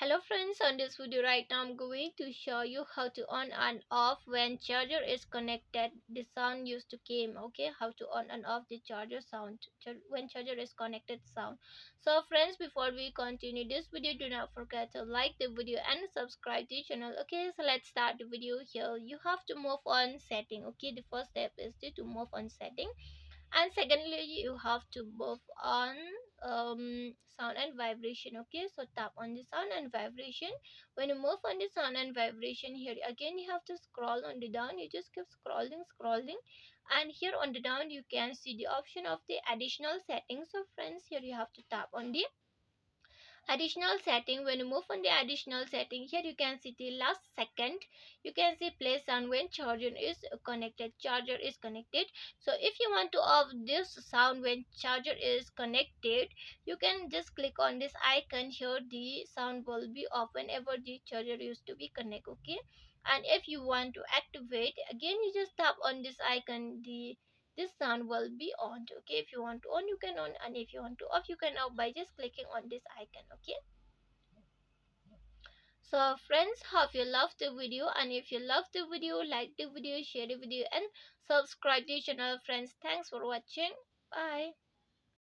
Hello friends, on this video right now I'm going to show you how to on and off when charger is connected. The sound used to came, okay, how to on and off the charger sound when charger is connected sound. So friends, before we continue this video, do not forget to like the video and subscribe to the channel. Okay, so let's start the video. Here you have to move on setting. Okay, the first step is to move on setting, and secondly you have to move on sound and vibration. Okay, so tap on the sound and vibration. When you move on the sound and vibration, here again you have to scroll on the down. You just keep scrolling, and here on the down you can see the option of the additional settings. So friends, here you have to tap on the additional setting. When you move on the additional setting, here you can see the last second. You can see play sound when charger is connected. So if you want to off this sound when charger is connected, you can just click on this icon. Here the sound will be off whenever the charger used to be connected. Okay, and if you want to activate again, you just tap on this icon. The this sound will be on. Okay, if you want to on, you can on, and if you want to off, you can off by just clicking on this icon. Okay, so friends, hope you loved the video, and if you loved the video, like the video, share the video, and subscribe to the channel. Friends, thanks for watching. Bye.